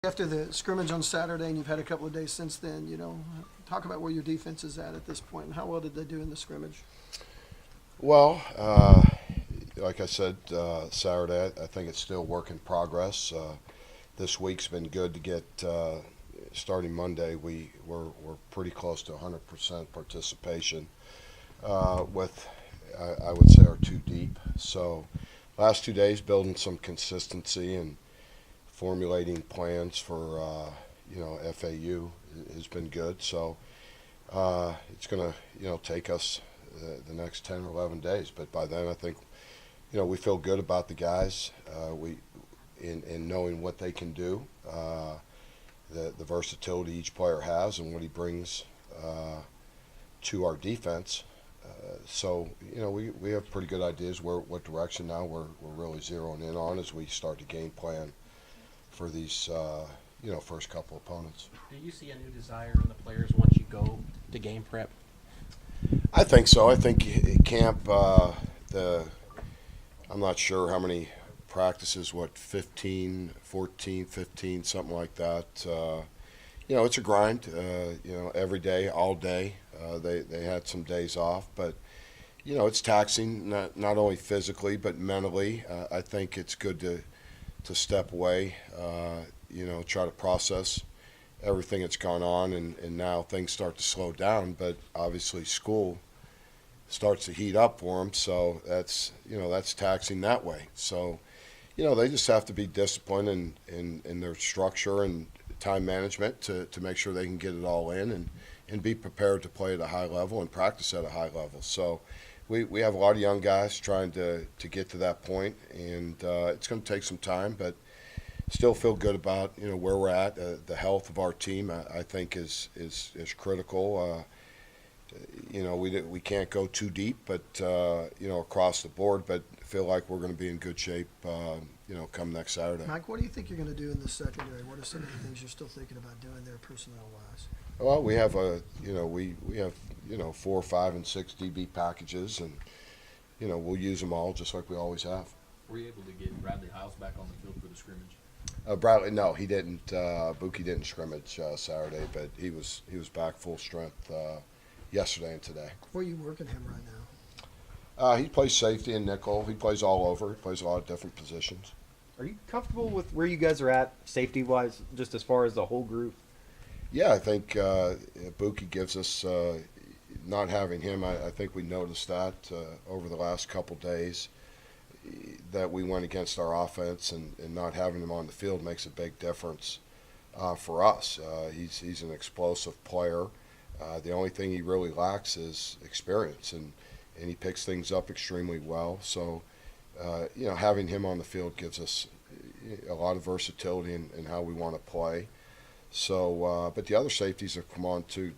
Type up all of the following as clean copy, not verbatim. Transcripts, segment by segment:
After the scrimmage on Saturday, and you've had a couple of days since then, talk about where your defense is at this point, and how well did they do in the scrimmage? Well, like I said Saturday, I think it's still work in progress. This week's been good to get. Starting Monday, we're pretty close to 100% participation. With I would say our two deep. So last 2 days building some consistency and formulating plans for FAU has been good. So it's going to take us the next 10 or 11 days. But by then, I think we feel good about the guys. We in knowing what they can do, the versatility each player has, and what he brings to our defense. So we have pretty good ideas what direction now we're really zeroing in on as we start to game plan for these first couple opponents. Do you see a new desire in the players once you go to game prep? I think so. I think camp, I'm not sure how many practices, 14, 15, something like that. It's a grind, every day, all day. They had some days off, but, it's taxing, not only physically but mentally. I think it's good to step away, try to process everything that's gone on, and now things start to slow down, but obviously school starts to heat up for them, so that's taxing that way. So they just have to be disciplined in their structure and time management to make sure they can get it all in and be prepared to play at a high level and practice at a high level. So we have a lot of young guys trying to get to that point, and it's going to take some time, but still feel good about where we're at. The health of our team, I think, is critical. We can't go too deep, but across the board, but feel like we're going to be in good shape. Come next Saturday. Mike, what do you think you're going to do in the secondary? What are some of the things you're still thinking about doing there, personnel-wise? Well, we have we have 4, 5, and 6 DB packages, and we'll use them all just like we always have. Were you able to get Bradley Hiles back on the field for the scrimmage? Bradley, no, he didn't. Buki didn't scrimmage Saturday, but he was back full strength yesterday and today. Where are you working him right now? He plays safety and nickel. He plays all over. He plays a lot of different positions. Are you comfortable with where you guys are at safety-wise, just as far as the whole group? Yeah, I think Buki gives us, not having him, I think we noticed that over the last couple days, that we went against our offense, and not having him on the field makes a big difference for us. He's an explosive player. The only thing he really lacks is experience, and he picks things up extremely well. So, having him on the field gives us a lot of versatility in how we want to play. So, but the other safeties have come on too.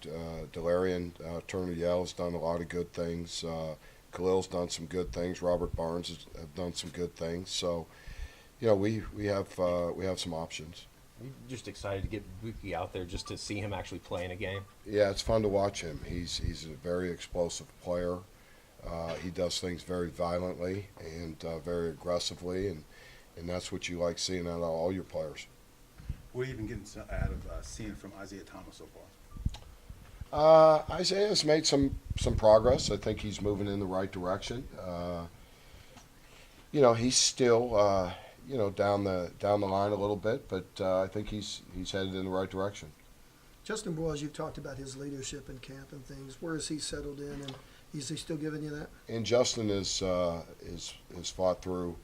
Delarian Turner-Yell has done a lot of good things. Khalil's done some good things. Robert Barnes has done some good things. So, we have some options. I'm just excited to get Buki out there just to see him actually play in a game. Yeah, it's fun to watch him. He's a very explosive player. He does things very violently and very aggressively, and that's what you like seeing out of all your players. What are you even getting out of seeing from Isaiah Thomas so far? Isaiah's made some progress. I think he's moving in the right direction. He's still down the line a little bit, but I think he's headed in the right direction. Justin Boyle, you've talked about his leadership in camp and things. Where is he settled in, and is he still giving you that? And Justin is fought through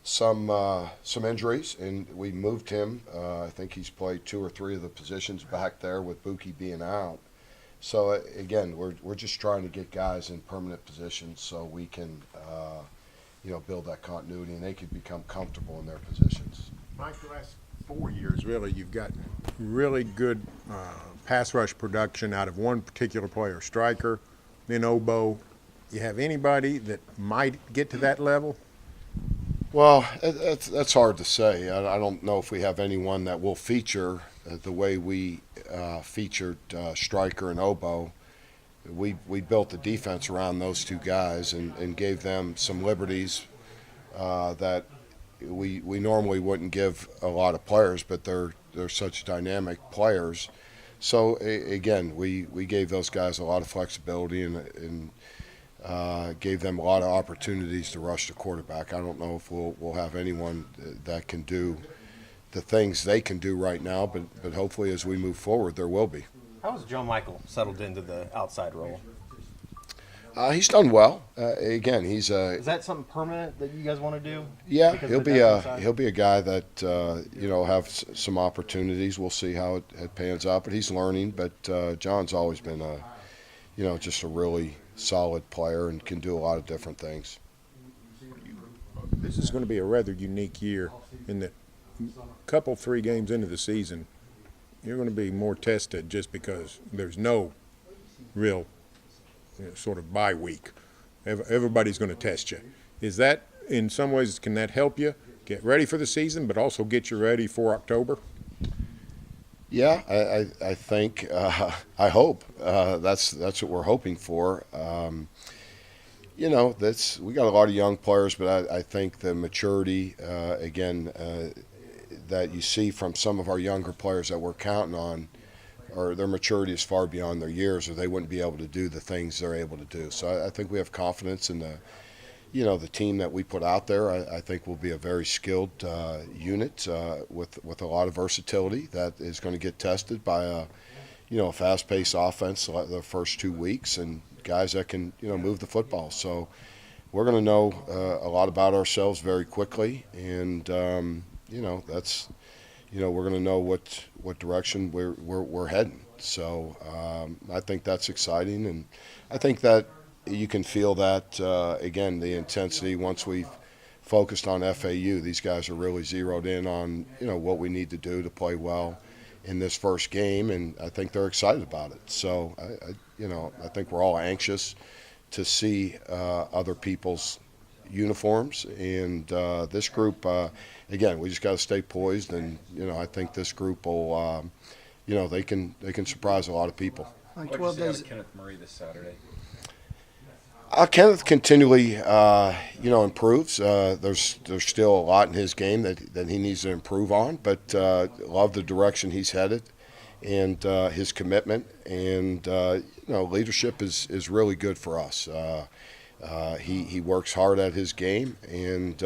some injuries, and we moved him. I think he's played 2 or 3 of the positions back there with Buki being out. So again, we're just trying to get guys in permanent positions so we can build that continuity, and they can become comfortable in their positions. Mike, the last 4 years, really, you've got really good pass rush production out of one particular player, striker, then oboe. You have anybody that might get to that level? Well, that's hard to say. I don't know if we have anyone that will feature the way we featured striker and oboe. We built the defense around those two guys and gave them some liberties that we normally wouldn't give a lot of players, but they're such dynamic players. So again, we gave those guys a lot of flexibility and gave them a lot of opportunities to rush the quarterback. I don't know if we'll have anyone that can do the things they can do right now, but hopefully as we move forward, there will be. How has Joe Michael settled into the outside role? He's done well. Again, he's Is that something permanent that you guys want to do? yeah. Because He'll of the be depth inside? he'll be a guy that have some opportunities. We'll see how it pans out, but he's learning. But John's always been just a really solid player and can do a lot of different things. This is going to be a rather unique year in that couple, 3 games into the season, you're going to be more tested just because there's no real sort of bye week. Everybody's going to test you. Is that, in some ways, can that help you get ready for the season, but also get you ready for October? Yeah, I think I hope that's what we're hoping for. We got a lot of young players, but I think the maturity that you see from some of our younger players that we're counting on, or their maturity is far beyond their years, or they wouldn't be able to do the things they're able to do. So I think we have confidence in the team that we put out there. I think will be a very skilled unit with a lot of versatility that is going to get tested by a fast-paced offense the first 2 weeks and guys that can move the football. So we're going to know a lot about ourselves very quickly, and that's we're going to know what direction we're heading. So I think that's exciting, and I think that you can feel that again, the intensity once we've focused on FAU. These guys are really zeroed in on what we need to do to play well in this first game, and I think they're excited about it. So I think we're all anxious to see other people's uniforms, and this group again, we just got to stay poised, and I think this group will they can surprise a lot a lot of people. Like What'd you 12 say out days. of Kenneth Murray this Saturday? Kenneth continually, improves. There's still a lot in his game that he needs to improve on, but love the direction he's headed and his commitment. And, leadership is really good for us. He works hard at his game and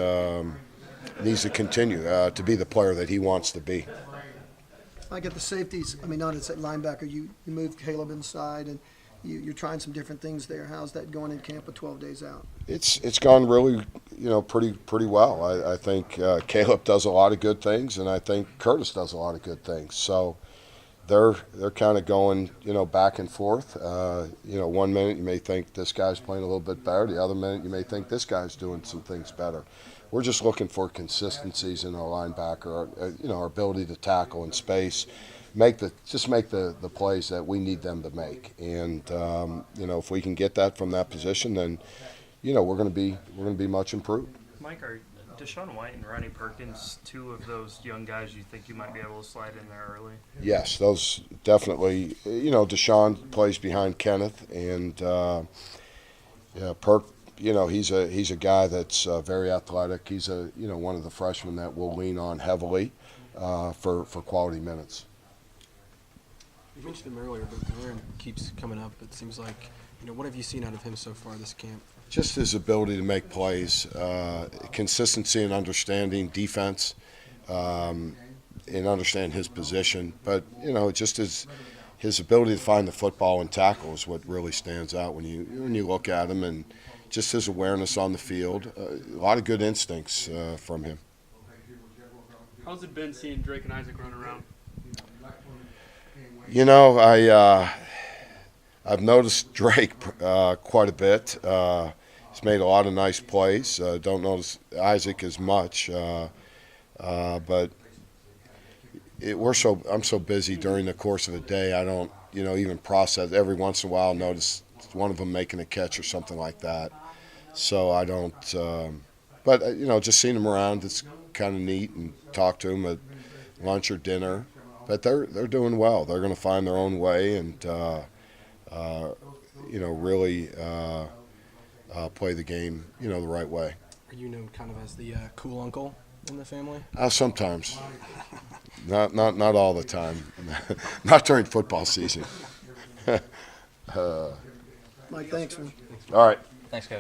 needs to continue to be the player that he wants to be. Like at the safeties, I mean, not at linebacker, you moved Caleb inside and you're trying some different things there. How's that going in camp with 12 days out? It's gone really, pretty well. I think Caleb does a lot of good things, and I think Curtis does a lot of good things. So they're kind of going, back and forth. 1 minute you may think this guy's playing a little bit better. The other minute you may think this guy's doing some things better. We're just looking for consistencies in our linebacker, our ability to tackle in space, make the plays that we need them to make. And if we can get that from that position, then we're going to be much improved. Mike, are Deshaun White and Ronnie Perkins two of those young guys you think you might be able to slide in there early? Yes, those definitely. Deshaun plays behind Kenneth, and Perk. He's a guy that's very athletic. He's one of the freshmen that we'll lean on heavily for quality minutes. You mentioned him earlier, but the Aaron keeps coming up. It seems like, what have you seen out of him so far this camp? Just his ability to make plays, consistency and understanding defense, and understand his position. But just his ability to find the football and tackle is what really stands out when you look at him, and just his awareness on the field. A lot of good instincts from him. How's it been seeing Drake and Isaac run around? I've noticed Drake quite a bit. He's made a lot of nice plays. Don't notice Isaac as much, but I'm so busy during the course of a day. I don't even process. Every once in a while, I'll notice one of them making a catch or something like that. So I don't. But just seeing them around, it's kind of neat, and talk to them at lunch or dinner. But they're doing well. They're going to find their own way and really play the game the right way. Are you known kind of as the cool uncle in the family? Sometimes. Not all the time. Not during football season. Mike, thanks, man. All right. Thanks, Coach.